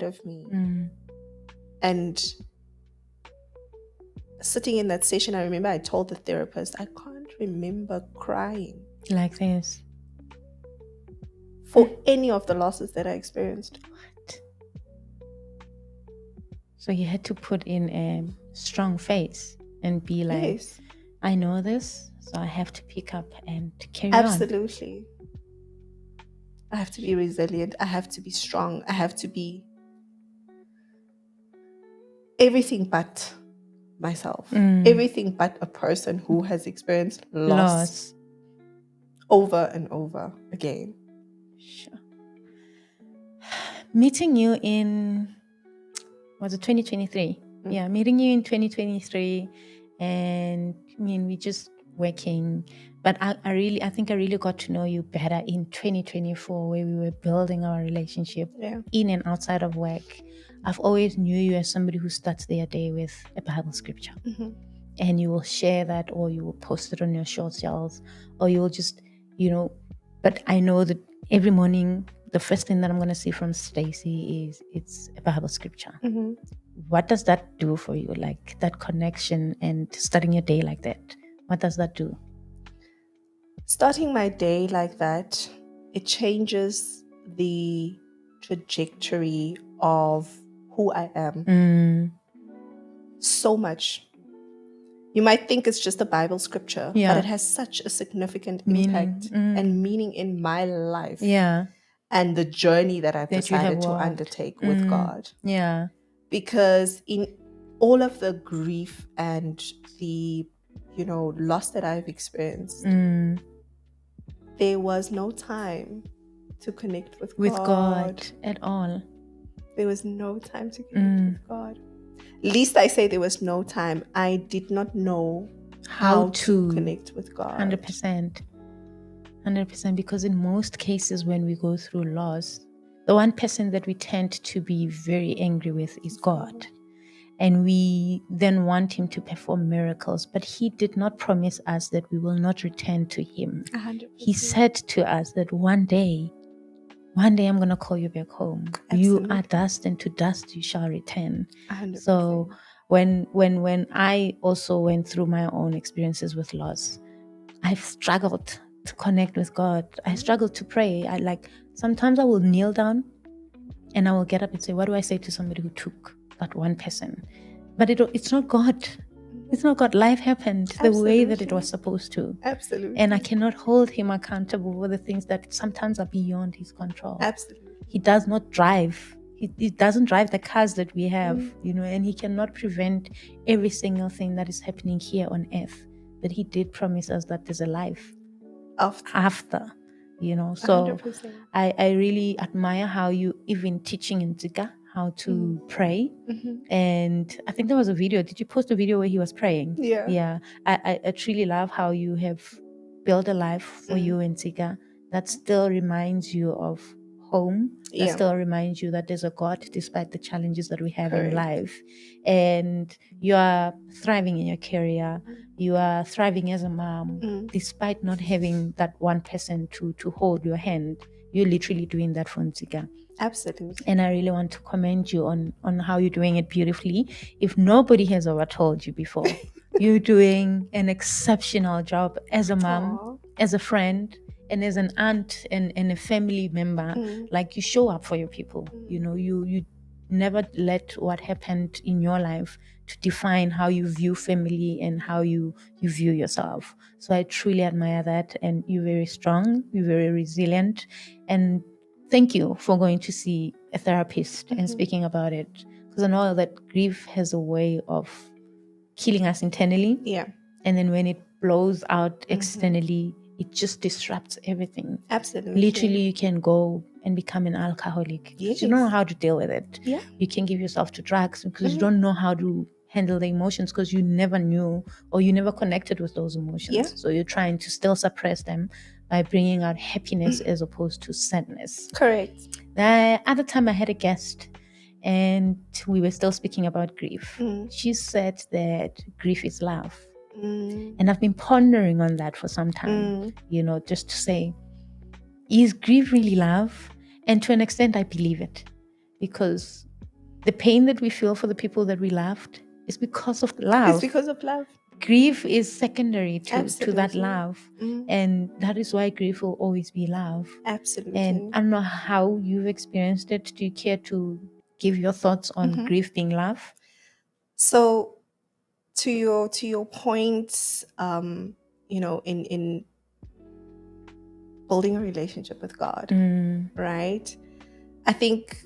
of me. And sitting in that session, I remember I told the therapist, I can't remember crying like this for any of the losses that I experienced. What? So you had to put in a strong face and be like, yes, I know this, so I have to pick up and carry on. Absolutely. I have to be resilient. I have to be strong. I have to be everything but myself. Everything but a person who has experienced loss over and over again. Sure. Meeting you in, was it 2023? Yeah, meeting you in 2023, and I mean, we just working. But I think I really got to know you better in 2024, where we were building our relationship in and outside of work. I've always knew you as somebody who starts their day with a Bible scripture. And you will share that, or you will post it on your short shells, or you will just, but I know that every morning, the first thing that I'm going to see from Stacey is it's a Bible scripture. What does that do for you? Like that connection and starting your day like that. What does that do? Starting my day like that, it changes the trajectory of who I am so much. You might think it's just a Bible scripture, but it has such a significant impact and meaning in my life. And the journey that I've decided to undertake with God. Because in all of the grief and the, loss that I've experienced, there was no time to connect with God at all. There was no time to connect with God. Least I say there was no time. I did not know how to connect with God. 100%. Because in most cases when we go through loss, the one person that we tend to be very angry with is God. And we then want him to perform miracles. But he did not promise us that we will not return to him. 100%. He said to us that one day I'm going to call you back home. Absolutely. You are dust, and to dust you shall return. 100%. So when I also went through my own experiences with loss, I've struggled to connect with God. I struggled to pray. Sometimes I will kneel down and I will get up and say, what do I say to somebody who took that one person? But it's not God. It's not God. Life happened the way that it was supposed to. Absolutely. And I cannot hold him accountable for the things that sometimes are beyond his control. Absolutely. He does not drive. He doesn't drive the cars that we have, and he cannot prevent every single thing that is happening here on earth. But he did promise us that there's a life after. So 100%. I really admire how you even teaching in Zika how to pray. And I think there was a video. Did you post a video where he was praying? Yeah. I truly love how you have built a life for you in Zika that still reminds you of home, that still reminds you that there's a God despite the challenges that we have in life. And you are thriving in your career. You are thriving as a mom despite not having that one person to hold your hand. You're literally doing that for Nzika. Absolutely. And I really want to commend you on how you're doing it beautifully. If nobody has ever told you before, you're doing an exceptional job as a mom, as a friend, and as an aunt and a family member. Like, you show up for your people. You never let what happened in your life to define how you view family and how you view yourself. So I truly admire that. And you're very strong, you're very resilient. And thank you for going to see a therapist and speaking about it, because I know that grief has a way of killing us internally. Yeah. And then when it blows out externally, it just disrupts everything. Absolutely. Literally, you can go and become an alcoholic because you don't know how to deal with it. Yeah. You can give yourself to drugs because you don't know how to handle the emotions, because you never knew or you never connected with those emotions. Yeah. So you're trying to still suppress them by bringing out happiness as opposed to sadness. Correct. The other time I had a guest and we were still speaking about grief. She said that grief is love. And I've been pondering on that for some time, just to say, is grief really love? And to an extent, I believe it, because the pain that we feel for the people that we loved is because of love. It's because of love. Grief is secondary to that Absolutely. love. And that is why grief will always be love. Absolutely. And I don't know how you've experienced it. Do you care to give your thoughts on grief being love? So to your point, in building a relationship with God, right? I think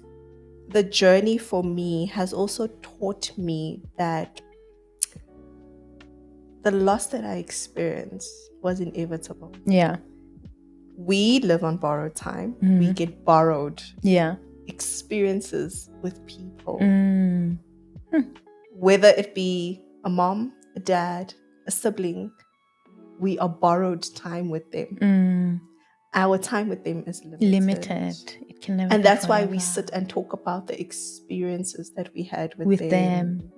the journey for me has also taught me that the loss that I experienced was inevitable. Yeah. We live on borrowed time. We get borrowed experiences with people. Whether it be a mom, a dad, a sibling, we are borrowed time with them. Our time with them is limited. It can never. And that's why we sit and talk about the experiences that we had with them.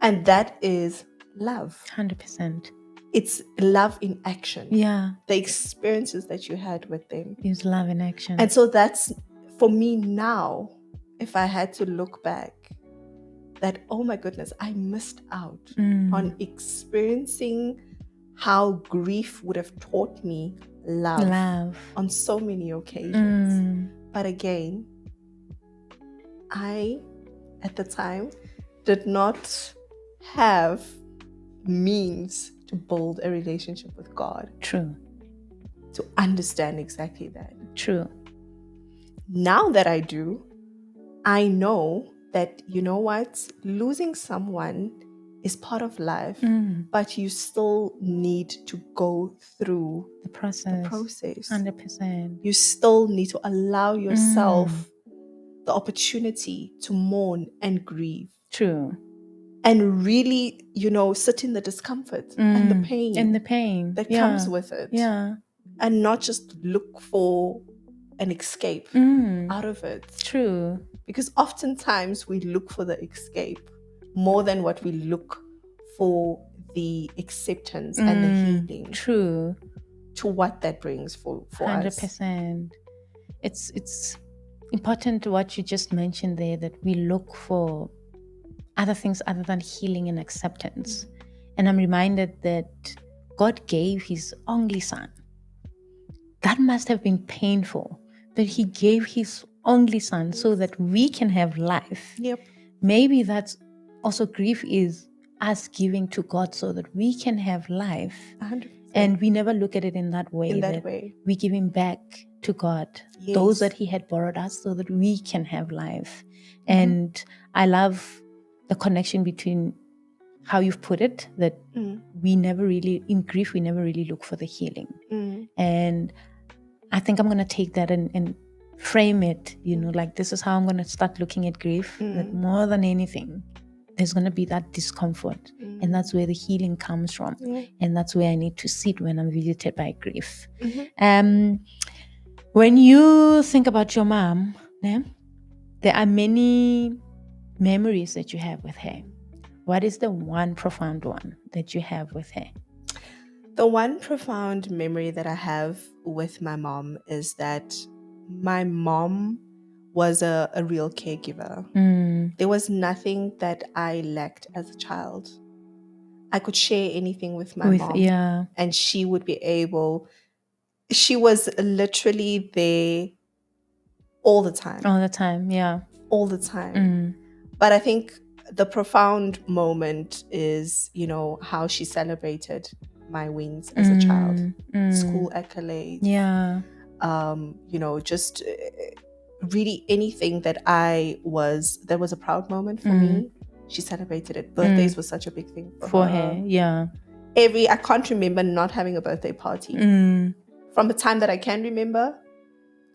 And that is love. 100%. It's love in action. Yeah. The experiences that you had with them is love in action. And so that's, for me now, if I had to look back, that, oh my goodness, I missed out on experiencing how grief would have taught me love on so many occasions. But again, I, at the time, did not have means to build a relationship with God. True. To understand exactly that. True. Now that I do, I know that, you know what, losing someone is part of life, but you still need to go through the process. 100%. You still need to allow yourself the opportunity to mourn and grieve. True. And really, sit in the discomfort and the pain. That comes with it. Yeah. And not just look for an escape out of it. True. Because oftentimes we look for the escape more than what we look for the acceptance and the healing. True. To what that brings for 100%. us. 100%. It's important what you just mentioned there, that we look for other things other than healing and acceptance. And I'm reminded that God gave his only son. That must have been painful, that he gave his only son so that we can have life. Yep. Maybe that's also grief, is us giving to God so that we can have life. 100%. And we never look at it in that way. We give him back to God, those that he had borrowed us, so that we can have life. And I love the connection between how you've put it, that we never really, in grief, we never really look for the healing. And I think I'm going to take that and frame it, like this is how I'm going to start looking at grief, that more than anything, there's going to be that discomfort. And that's where the healing comes from. And that's where I need to sit when I'm visited by grief. When you think about your mom, there are many memories that you have with her. What is the one profound one that you have with her? The one profound memory that I have with my mom is that my mom was a real caregiver. There was nothing that I lacked as a child. I could share anything with my mom. And she would be able, she was literally there all the time. All the time, yeah. All the time. But I think the profound moment is, how she celebrated my wins as a child. School accolades. Yeah. just really anything that was a proud moment for me. She celebrated it. Birthdays was such a big thing for her. Yeah. I can't remember not having a birthday party. From the time that I can remember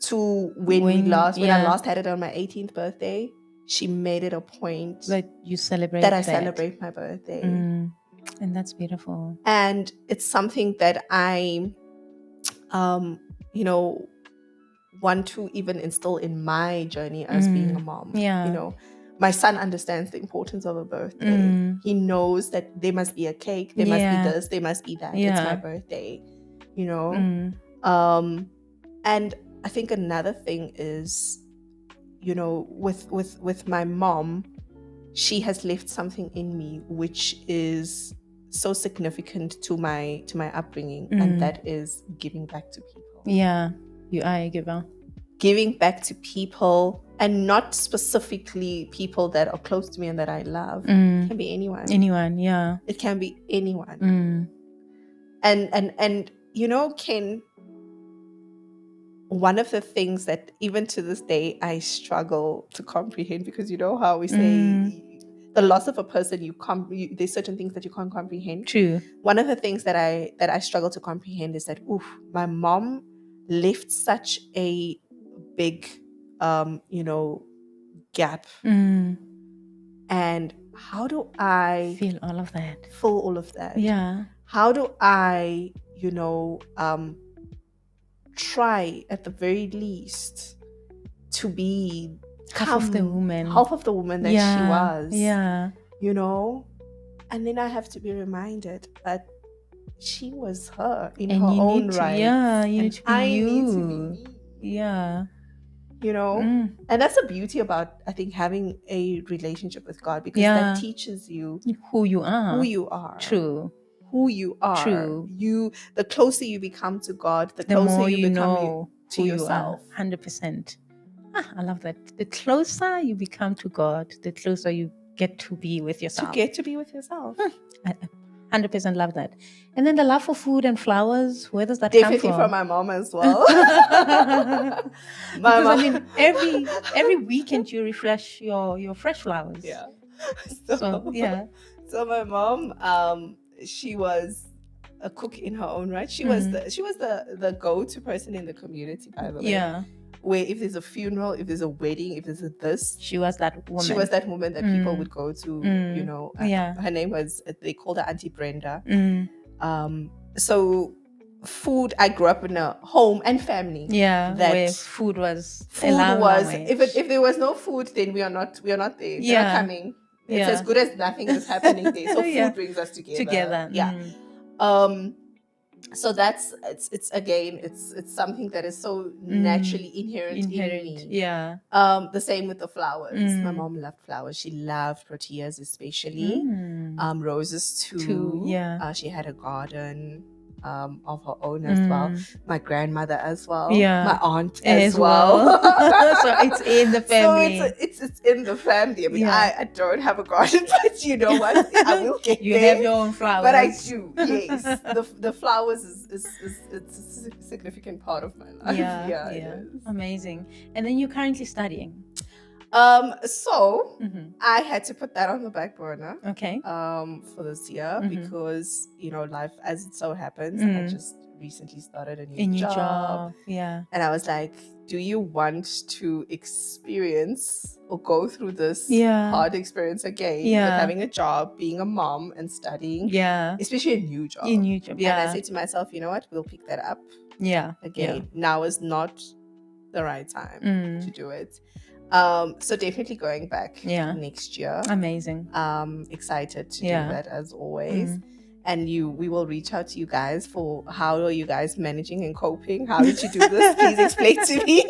to when I last had it on my 18th birthday, she made it a point that you celebrate that I celebrate my birthday. And that's beautiful. And it's something that I want to even instill in my journey as being a mom. My son understands the importance of a birthday. He knows that there must be a cake, there must be this, there must be that. It's my birthday, and I think another thing is, with my mom, she has left something in me which is so significant to my upbringing, and that is giving back to people. You are a giver. Giving back to people, and not specifically people that are close to me and that I love. It can be anyone. It can be anyone. And Ken, one of the things that even to this day I struggle to comprehend, because you know how we say the loss of a person, there's certain things that you can't comprehend. True. One of the things that I struggle to comprehend is that my mom left such a big gap. And how do I fill all of that? How do I try at the very least to be half of the woman that she was. And then I have to be reminded that she was her in her own right. You need to be you. And that's the beauty about, I think, having a relationship with God, because that teaches you who you are. True. Who you are. True. The closer you become to God, the closer more you become know to who yourself. You are. 100%. I love that. The closer you become to God, the closer you get to be with yourself. 100% love that. And then the love for food and flowers, where does that come from? Definitely from my mom as well. Because I mean, every weekend you refresh your fresh flowers. So my mom, she was a cook in her own right. She was the go-to person in the community, by the way. Where if there's a funeral, if there's a wedding, if there's she was that woman. She was that woman that people would go to. Her name was, they called her Auntie Brenda. So food, I grew up in a home and family. Where food was. If there was no food, then we are not there. They're not coming. It's as good as nothing is happening there. So food brings us together. So it's again, it's something that is so naturally inherent in me. The same with the flowers. My mom loved flowers. She loved proteas, especially roses too. She had a garden of her own as well. My grandmother as well. My aunt as well. So it's in the family. So it's in the family. I mean, I don't have a garden, but you know what? I will get you there. You have your own flowers. But I do, yes. The flowers is it's a significant part of my life. Yeah. It is. Amazing. And then you're currently studying. So I had to put that on the back burner. Okay. For this year, because life, as it so happens, I just recently started a new job. And I was like, do you want to experience or go through this hard experience again with having a job, being a mom, and studying? Especially a new job. And I said to myself, you know what? We'll pick that up. Again. Now is not the right time to do it. So definitely going back next year. Amazing. Excited to do that as always. And we will reach out to you guys for how are you guys managing and coping? How did you do this? Please explain to me.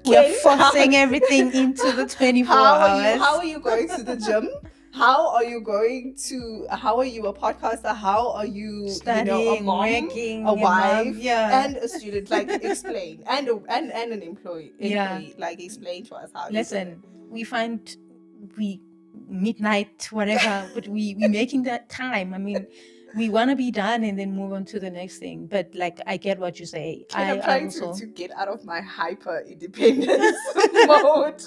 We're forcing everything into the 24 hours. How are you going to the gym? How are you a podcaster? How are you studying, a mom, working, a wife, and a student? Like, explain. And an employee. Like, explain to us how. Listen, we midnight, whatever, but we making that time. I mean, we want to be done and then move on to the next thing. But like, I get what you say. And I'm I trying also, to get out of my hyper independence mode.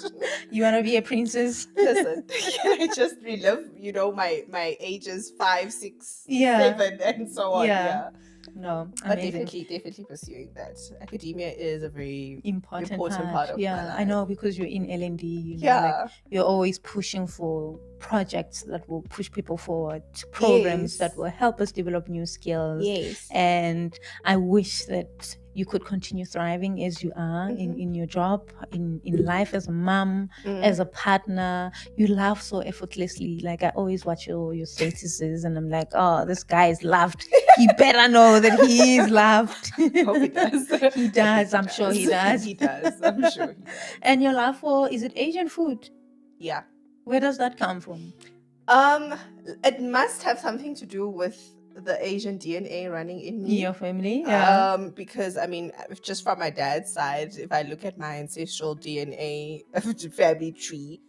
you want to be a princess? Listen, can I just relive, my ages 5, 6, Yeah. 7, and so on? Yeah. Yeah. No, But amazing. definitely pursuing that. Academia is a very Important part of my yeah, life. I know, because you're in L&D, like Yeah. you're always pushing for projects that will push people forward, programs Yes. that will help us develop new skills. Yes. And I wish that you could continue thriving as you are in your job, in life, as a mom, as a partner. You laugh so effortlessly. Like, I always watch your statuses and I'm like, oh, this guy is loved. He better know that he is loved. Hope he does. He does. I'm sure he does. He does. I'm sure he does. And your love for, is it Asian food? Yeah. Where does that come from? It must have something to do with the Asian DNA running in me. Your family, yeah. Because just from my dad's side, if I look at my ancestral DNA family tree,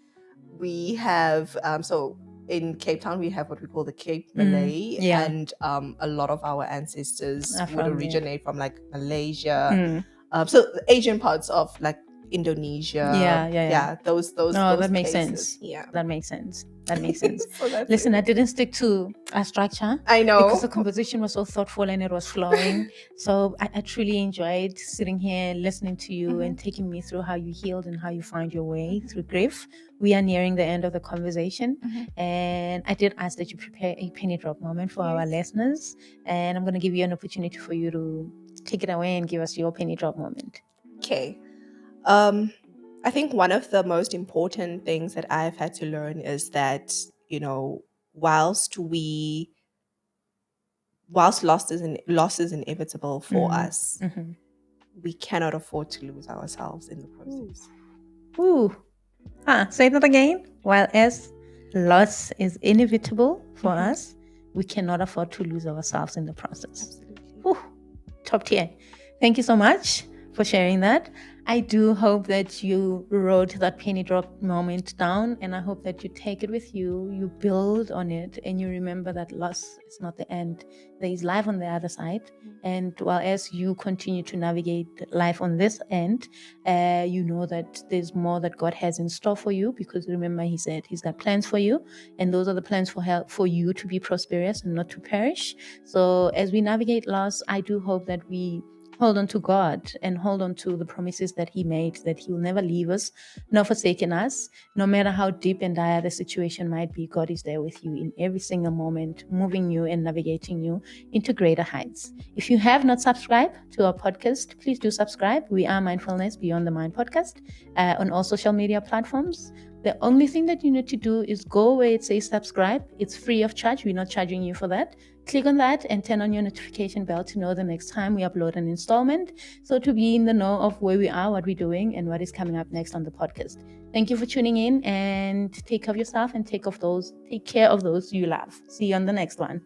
we have so in Cape Town we have what we call the Cape Malay, yeah. and a lot of our ancestors Are would from there. originate from like Malaysia, so the Asian parts of like Indonesia. Yeah. Those that makes places. sense. Yeah, That makes sense. So that's Listen, it. I didn't stick to a structure. I know, because the conversation was so thoughtful and it was flowing. So I truly enjoyed sitting here, listening to you and taking me through how you healed and how you found your way through grief. We are nearing the end of the conversation, and I did ask that you prepare a penny drop moment for our listeners, and I'm going to give you an opportunity for you to take it away and give us your penny drop moment. Okay. I think one of the most important things that I've had to learn is that, whilst loss is inevitable for us, we cannot afford to lose ourselves in the process. Say that again. While as loss is inevitable for us, we cannot afford to lose ourselves in the process. Absolutely. Top tier. Thank you so much for sharing that. I do hope that you wrote that penny drop moment down, and I hope that you take it with you, you build on it, and you remember that loss is not the end. There is life on the other side. And while as you continue to navigate life on this end, you know that there's more that God has in store for you, because remember, he said he's got plans for you, and those are the plans for you to be prosperous and not to perish. So as we navigate loss, I do hope that we hold on to God and hold on to the promises that he made, that he will never leave us nor forsaken us. No matter how deep and dire the situation might be, God is there with you in every single moment, moving you and navigating you into greater heights. If you have not subscribed to our podcast, please do subscribe. We are Mindfulness Beyond the Mind podcast on all social media platforms. The only thing that you need to do is go where it says subscribe. It's free of charge. We're not charging you for that. Click on that and turn on your notification bell to know the next time we upload an installment. So to be in the know of where we are, what we're doing, and what is coming up next on the podcast. Thank you for tuning in, and take care of yourself and take care of those you love. See you on the next one.